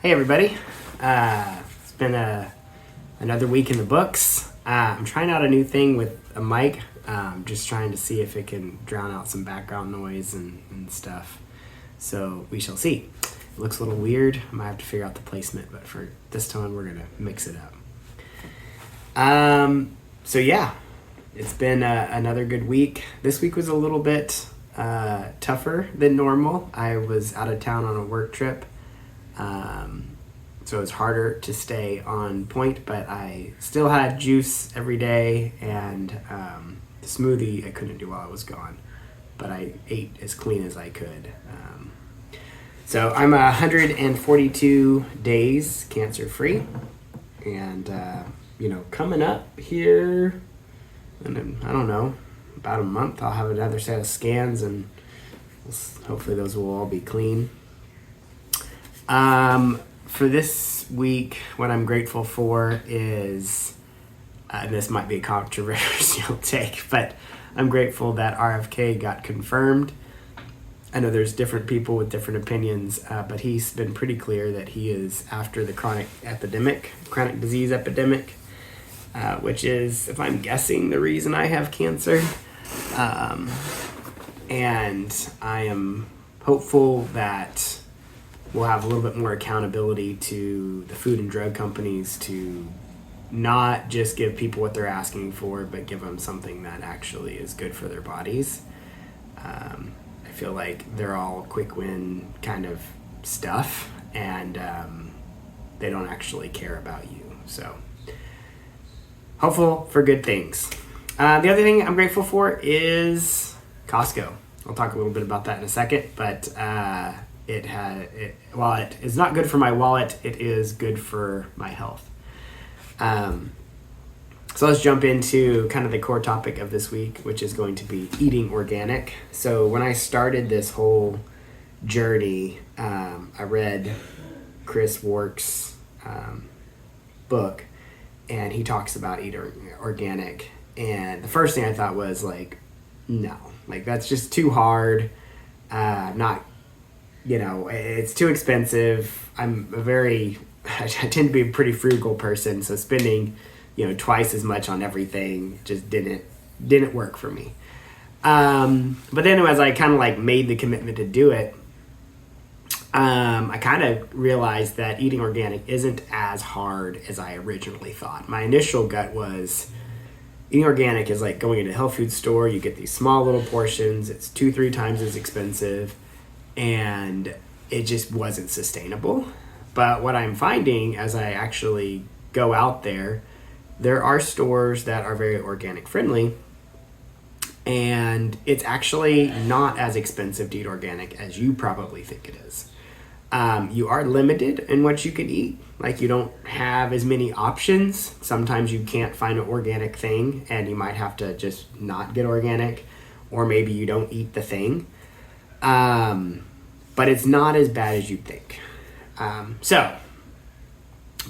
Hey everybody, it's been another week in the books. I'm trying out a new thing with a mic, just trying to see if it can drown out some background noise and stuff. So we shall see. It looks a little weird. I might have to figure out the placement, but for this time we're gonna mix it up. So yeah, it's been another good week. This week was a little bit tougher than normal. I was out of town on a work trip. So it's harder to stay on point, but I still had juice every day, and the smoothie I couldn't do while I was gone, but I ate as clean as I could. So I'm 142 days cancer free, and coming up here, and I don't know, about a month, I'll have another set of scans, and hopefully those will all be clean. For this week, what I'm grateful for is, and this might be a controversial take, but I'm grateful that RFK got confirmed. I know there's different people with different opinions, but he's been pretty clear that he is after the chronic disease epidemic, which is, if I'm guessing, the reason I have cancer. And I am hopeful that we'll have a little bit more accountability to the food and drug companies to not just give people what they're asking for, but give them something that actually is good for their bodies. I feel like they're all quick win kind of stuff, and they don't actually care about you. So hopeful for good things. The other thing I'm grateful for is Costco. I'll talk a little bit about that in a second, but while it is not good for my wallet, it is good for my health. So let's jump into kind of the core topic of this week, which is going to be eating organic. So when I started this whole journey, I read Chris Wark's book, and he talks about eating organic. And the first thing I thought was no, that's just too hard. It's too expensive. I tend to be a pretty frugal person, so spending, twice as much on everything just didn't work for me. But then as I kind of made the commitment to do it, I kind of realized that eating organic isn't as hard as I originally thought. My initial gut was eating organic is like going into a health food store. You get these small little portions. It's 2-3 times as expensive. And it just wasn't sustainable. But what I'm finding as I actually go out there are stores that are very organic friendly, and it's actually not as expensive to eat organic as you probably think it is. You are limited in what you can eat. You don't have as many options. Sometimes you can't find an organic thing, and you might have to just not get organic, or maybe you don't eat the thing. But it's not as bad as you'd think. So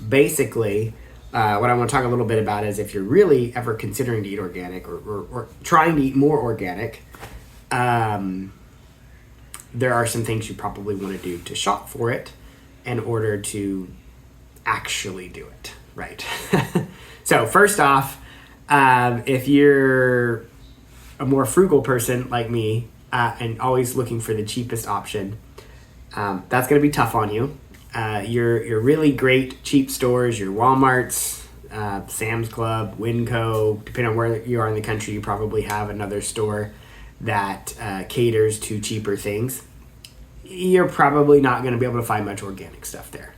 basically, what I want to talk a little bit about is if you're really ever considering to eat organic or trying to eat more organic, there are some things you probably want to do to shop for it in order to actually do it, right? So first off, if you're a more frugal person like me, and always looking for the cheapest option, that's going to be tough on you. Your really great cheap stores, your Walmarts, Sam's Club, Winco, depending on where you are in the country, you probably have another store that caters to cheaper things. You're probably not going to be able to find much organic stuff there.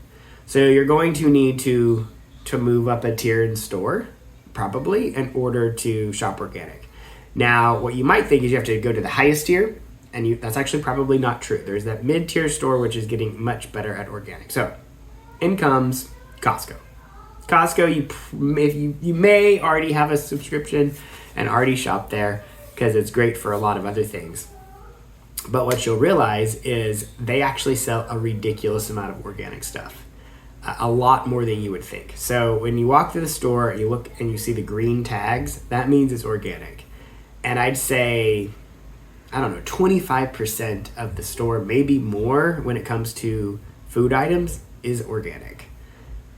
So you're going to need to move up a tier in store, probably, in order to shop organic. Now, what you might think is you have to go to the highest tier, and that's actually probably not true. There's that mid-tier store, which is getting much better at organic. So, in comes Costco. Costco, you may already have a subscription and already shop there because it's great for a lot of other things. But what you'll realize is they actually sell a ridiculous amount of organic stuff. A lot more than you would think. So when you walk through the store and you look and you see the green tags, that means it's organic. And I'd say, 25% of the store, maybe more when it comes to food items, is organic.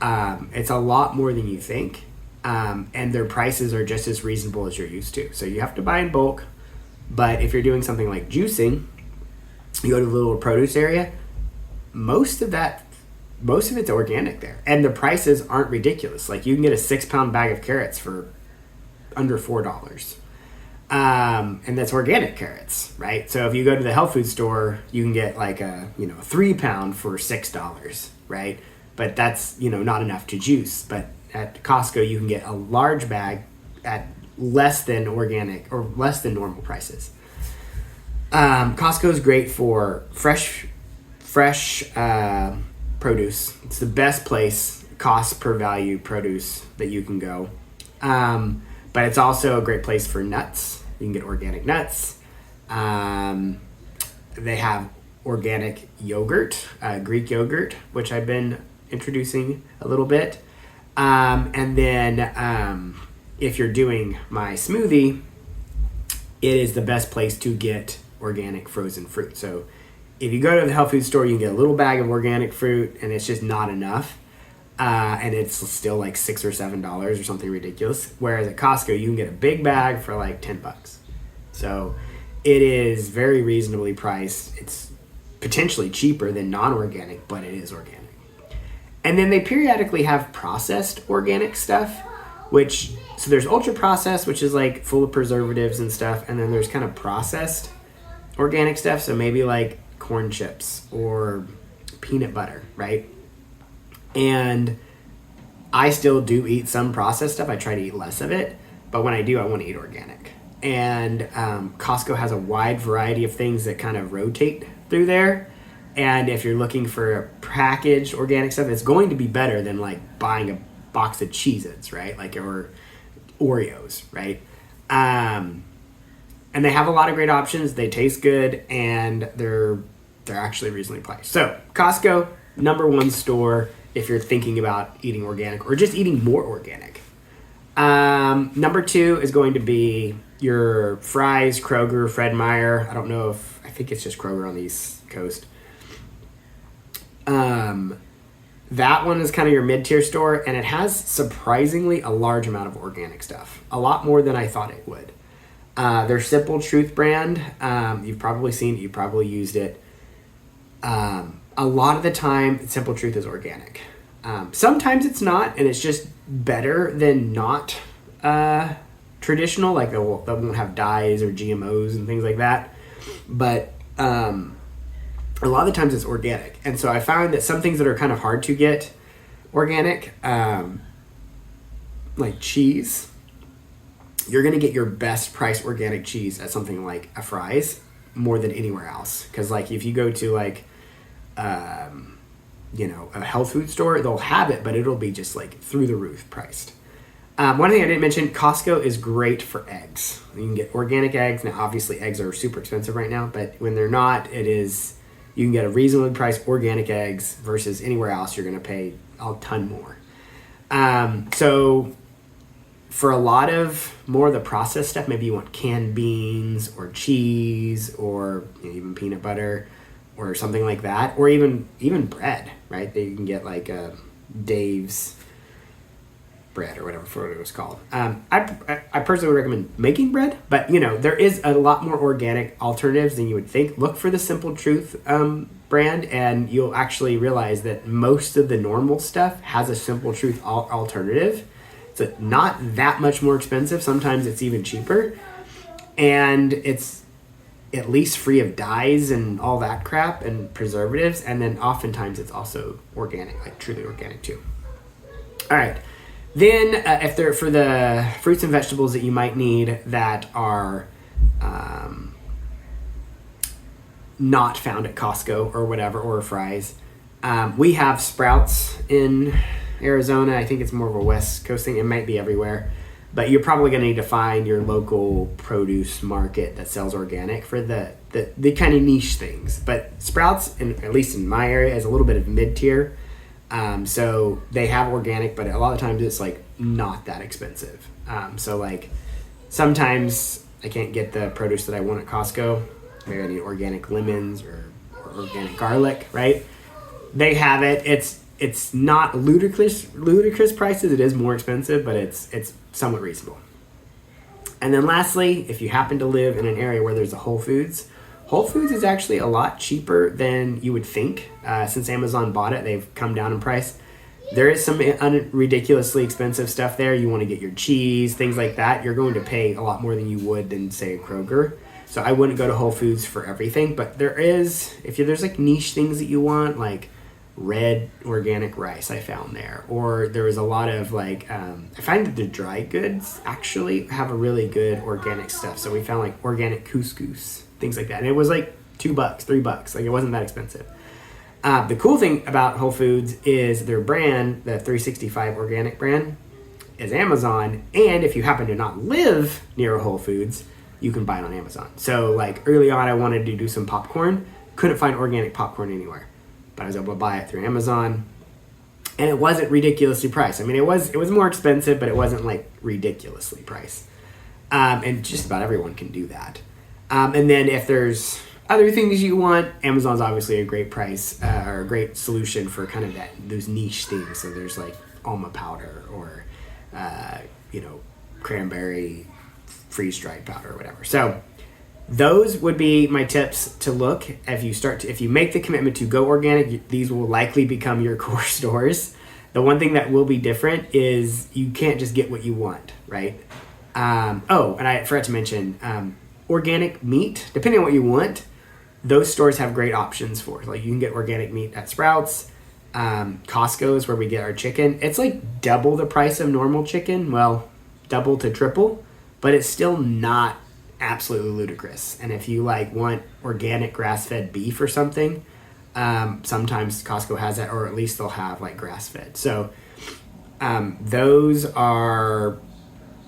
It's a lot more than you think. And their prices are just as reasonable as you're used to. So you have to buy in bulk. But if you're doing something like juicing, you go to the little produce area, most of it's organic there. And the prices aren't ridiculous. Like you can get a 6-pound bag of carrots for under $4. And that's organic carrots, right? So if you go to the health food store, you can get like a 3-pound for $6, right? But that's, not enough to juice. But at Costco, you can get a large bag at less than organic or less than normal prices. Costco is great for fresh produce. It's the best place, cost per value produce that you can go. But it's also a great place for nuts. You can get organic nuts. They have organic yogurt, Greek yogurt, which I've been introducing a little bit. And then if you're doing my smoothie, it is the best place to get organic frozen fruit. So if you go to the health food store, you can get a little bag of organic fruit, and it's just not enough. And it's still like $6 or $7 or something ridiculous. Whereas at Costco, you can get a big bag for like $10. So it is very reasonably priced. It's potentially cheaper than non-organic, but it is organic. And then they periodically have processed organic stuff, so there's ultra processed, which is like full of preservatives and stuff. And then there's kind of processed organic stuff. So maybe like corn chips or peanut butter, right? And I still do eat some processed stuff. I try to eat less of it, but when I do, I want to eat organic. And Costco has a wide variety of things that kind of rotate through there. And if you're looking for a packaged organic stuff, it's going to be better than like buying a box of Cheez-Its, right? Or Oreos, right? And they have a lot of great options. They taste good, and they're actually reasonably priced. So Costco, number one store if you're thinking about eating organic or just eating more organic. Number two is going to be your Fry's, Kroger, Fred Meyer. I think it's just Kroger on the East Coast. That one is kind of your mid-tier store, and it has surprisingly a large amount of organic stuff. A lot more than I thought it would. Their Simple Truth brand, you've probably seen it, you've probably used it. A lot of the time, Simple Truth is organic. Sometimes it's not, and it's just better than not traditional, like they won't have dyes or GMOs and things like that. But a lot of the times it's organic. And so I found that some things that are kind of hard to get organic, like cheese, you're going to get your best price organic cheese at something like a Fry's more than anywhere else. Because like if you go to like, a health food store, they'll have it, but it'll be just like through the roof priced. One thing I didn't mention, Costco is great for eggs. You can get organic eggs. Now, obviously eggs are super expensive right now, but when they're not, you can get a reasonably priced organic eggs versus anywhere else you're going to pay a ton more. So for a lot of more of the processed stuff, maybe you want canned beans or cheese or even peanut butter or something like that, or even bread, right? That you can get like Dave's bread or whatever it was called. I personally would recommend making bread, but there is a lot more organic alternatives than you would think. Look for the Simple Truth brand, and you'll actually realize that most of the normal stuff has a Simple Truth alternative. It's not that much more expensive. Sometimes it's even cheaper, and it's at least free of dyes and all that crap and preservatives. And then oftentimes it's also organic, like truly organic too. All right. Then if they're for the fruits and vegetables that you might need that are not found at Costco or whatever, or Fry's, we have Sprouts in Arizona. I think it's more of a West Coast thing. It might be everywhere. But you're probably going to need to find your local produce market that sells organic for the kind of niche things. But Sprouts, at least in my area, is a little bit of mid-tier. So they have organic, but a lot of times it's like not that expensive. So like sometimes I can't get the produce that I want at Costco. Maybe I need organic lemons or organic garlic, right? They have it. it's not ludicrous prices. It is more expensive, but it's somewhat reasonable. And then lastly, if you happen to live in an area where there's a Whole Foods is actually a lot cheaper than you would think. Since Amazon bought it, they've come down in price. There is some ridiculously expensive stuff there. You want to get your cheese, things like that. You're going to pay a lot more than you would than, say, Kroger. So I wouldn't go to Whole Foods for everything. But there's like niche things that you want, like red organic rice I found there. Or there was a lot of like, I find that the dry goods actually have a really good organic stuff. So we found like organic couscous, things like that. And it was like $2, $3. Like it wasn't that expensive. The cool thing about Whole Foods is their brand, the 365 organic brand, is Amazon. And if you happen to not live near a Whole Foods, you can buy it on Amazon. So like early on, I wanted to do some popcorn. Couldn't find organic popcorn anywhere. But I was able to buy it through Amazon. And it wasn't ridiculously priced. I mean, it was more expensive, but it wasn't like ridiculously priced. And just about everyone can do that. And then if there's other things you want, Amazon's obviously a great price or a great solution for kind of those niche things. So there's like almond powder or cranberry freeze-dried powder or whatever. So those would be my tips to look. If you make the commitment to go organic, these will likely become your core stores. The one thing that will be different is you can't just get what you want, right? And I forgot to mention organic meat. Depending on what you want, those stores have great options for. Like you can get organic meat at Sprouts. Costco is where we get our chicken. It's like double the price of normal chicken. Well, double to triple, but it's still not absolutely ludicrous. And if you like want organic grass-fed beef or something, sometimes Costco has that, or at least they'll have like grass-fed. So those are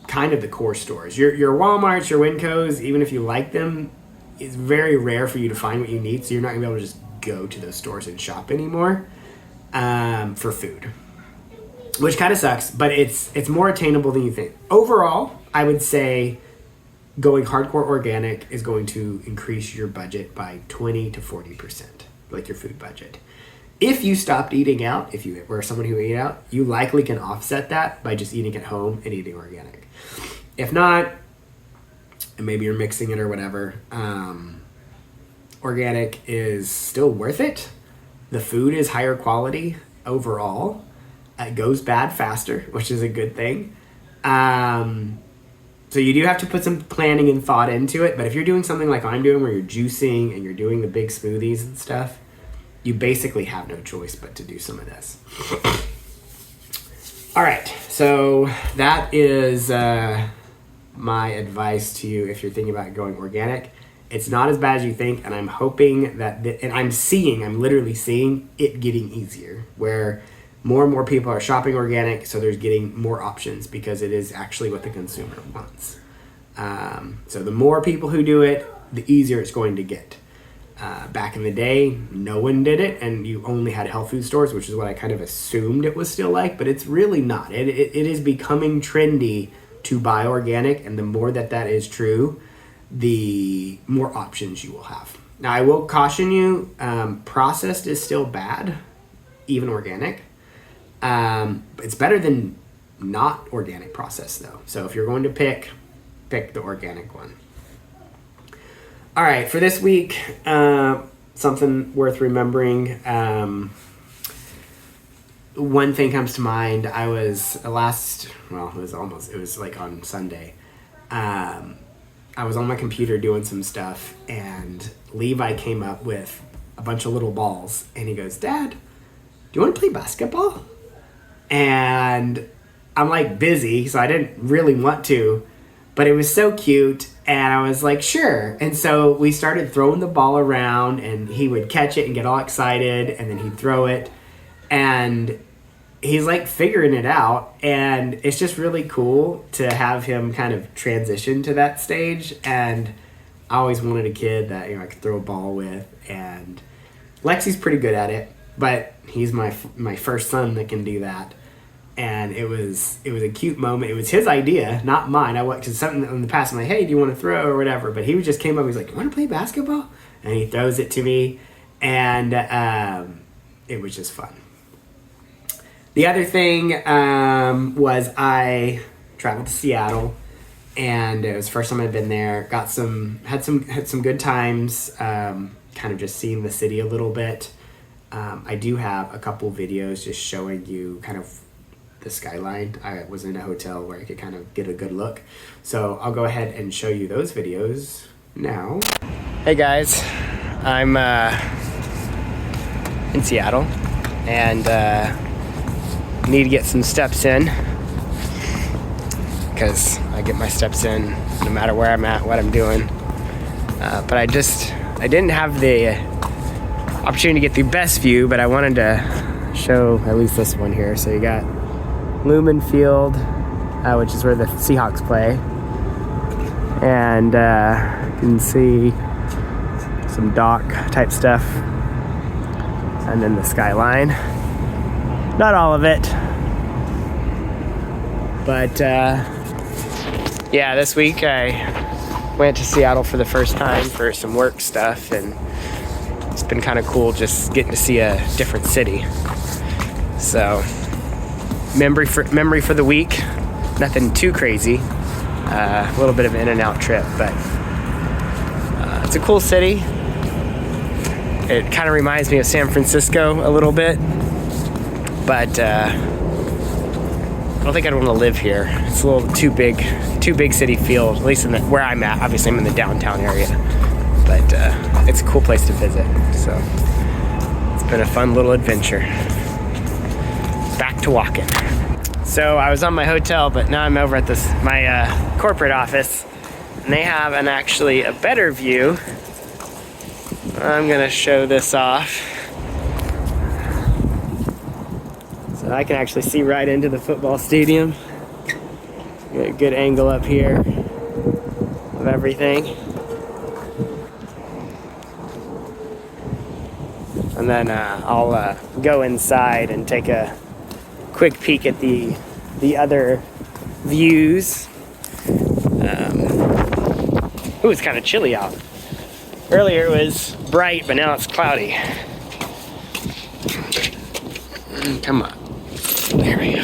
kind of the core stores. Your Walmarts, your Wincos, even if you like them, it's very rare for you to find what you need, so you're not gonna be able to just go to those stores and shop anymore for food, which kind of sucks, but it's more attainable than you think. Overall, I would say going hardcore organic is going to increase your budget by 20 to 40%, like your food budget. If you stopped eating out, if you were someone who ate out, you likely can offset that by just eating at home and eating organic. If not, and maybe you're mixing it or whatever, organic is still worth it. The food is higher quality overall. It goes bad faster, which is a good thing. So you do have to put some planning and thought into it. But if you're doing something like I'm doing, where you're juicing and you're doing the big smoothies and stuff, you basically have no choice but to do some of this. All right, so that is my advice to you if you're thinking about going organic. It's not as bad as you think, and I'm hoping that, I'm literally seeing it getting easier, where more and more people are shopping organic, so there's getting more options because it is actually what the consumer wants. So the more people who do it, the easier it's going to get. Back in the day, no one did it, and you only had health food stores, which is what I kind of assumed it was still like, but it's really not. It is becoming trendy to buy organic, and the more that is true, the more options you will have. Now, I will caution you, processed is still bad, even organic. It's better than not organic processed, though. So if you're going to pick the organic one. All right, for this week, something worth remembering. One thing comes to mind. It was like on Sunday. I was on my computer doing some stuff, and Levi came up with a bunch of little balls, and he goes, "Dad, do you want to play basketball?" And I'm like busy, so I didn't really want to, but it was so cute, and I was like, sure. And so we started throwing the ball around, and he would catch it and get all excited, and then he'd throw it, and he's like figuring it out, and it's just really cool to have him kind of transition to that stage. And I always wanted a kid that I could throw a ball with, and Lexi's pretty good at it, but he's my first son that can do that. And it was a cute moment. It was his idea, not mine. Because something in the past, I'm like, hey, do you want to throw or whatever? But he just came up, he's like, you want to play basketball? And he throws it to me, and it was just fun. The other thing was I traveled to Seattle, and it was the first time I'd been there. Had some good times. Kind of just seeing the city a little bit. I do have a couple videos just showing you kind of the skyline. I was in a hotel where I could kind of get a good look. So I'll go ahead and show you those videos now. Hey guys, I'm in Seattle and need to get some steps in because I get my steps in no matter where I'm at, what I'm doing. But I didn't have the opportunity to get the best view, but I wanted to show at least this one here. So you got Lumen Field, which is where the Seahawks play, and you can see some dock type stuff, and then the skyline. Not all of it, but yeah, this week I went to Seattle for the first time for some work stuff, and it's been kind of cool just getting to see a different city. So memory for the week, nothing too crazy, a little bit of an in and out trip, but it's a cool city. It kind of reminds me of San Francisco a little bit, but I don't think I'd want to live here. It's a little too big city feel, at least where I'm at. Obviously I'm in the downtown area, but it's a cool place to visit. So it's been a fun little adventure. Back to walking. So I was on my hotel, but now I'm over at my corporate office, and they have actually a better view. I'm gonna show this off so I can actually see right into the football stadium. Get a good angle up here of everything. And then I'll go inside and take a quick peek at the other views. Ooh, it's kind of chilly out. Earlier it was bright, but now it's cloudy. Come on. There we go.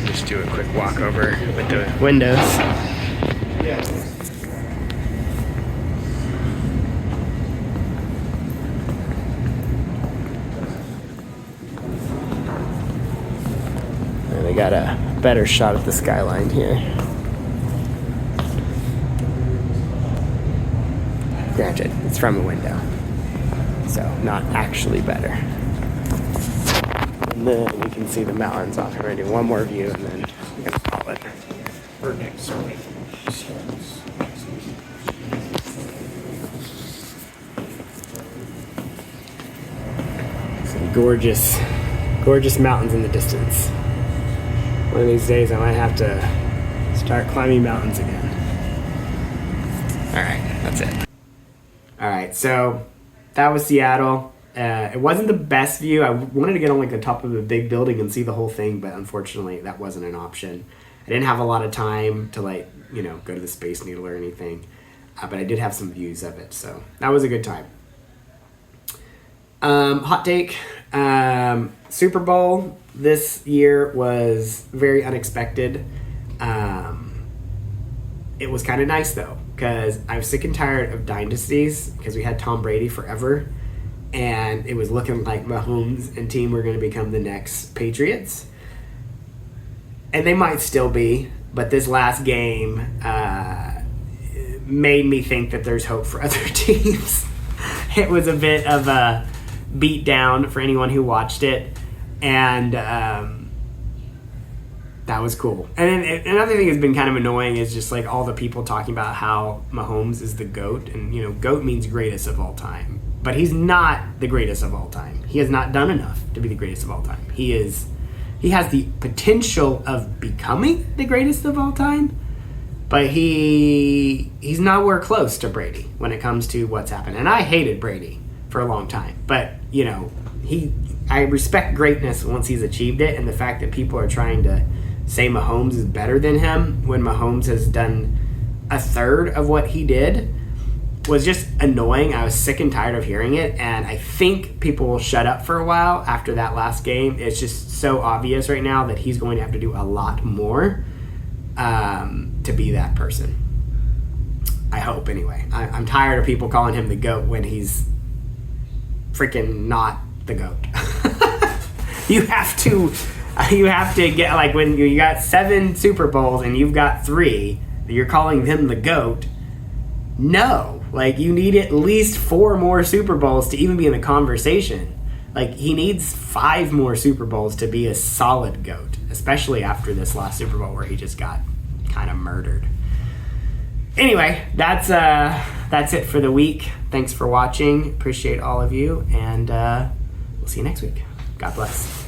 Just do a quick walk over with the windows. And I got a better shot of the skyline here. Granted, it's from a window, so not actually better. And then you can see the mountains off. I'm gonna do one more view and then I'm gonna call it for next week. Some gorgeous mountains in the distance. One of these days I might have to start climbing mountains again. All right, that's it. All right, so that was Seattle. It wasn't the best view. I wanted to get on like the top of a big building and see the whole thing, but unfortunately that wasn't an option. I didn't have a lot of time to go to the Space Needle or anything, but I did have some views of it, so that was a good time. Hot take, Super Bowl this year was very unexpected. It was kind of nice though, because I was sick and tired of dynasties because we had Tom Brady forever, and it was looking like Mahomes and team were going to become the next Patriots. And they might still be, but this last game made me think that there's hope for other teams. It was a bit of a beat down for anyone who watched it, and that was cool. And then another thing that's been kind of annoying is just like all the people talking about how Mahomes is the GOAT, and GOAT means greatest of all time. But he's not the greatest of all time. He has not done enough to be the greatest of all time. He has the potential of becoming the greatest of all time, but he's nowhere close to Brady when it comes to what's happened. And I hated Brady for a long time, but I respect greatness once he's achieved it, and the fact that people are trying to say Mahomes is better than him when Mahomes has done a third of what he did was just annoying. I was sick and tired of hearing it, and I think people will shut up for a while after that last game. It's just so obvious right now that he's going to have to do a lot more to be that person. I hope, anyway. I'm tired of people calling him the GOAT when he's freaking not the GOAT. You have to get, like, when you got 7 Super Bowls and you've got 3, you're calling him the GOAT. No. Like, you need at least 4 more Super Bowls to even be in the conversation. Like, he needs 5 more Super Bowls to be a solid GOAT, especially after this last Super Bowl where he just got kind of murdered. Anyway, that's it for the week. Thanks for watching. Appreciate all of you, and we'll see you next week. God bless.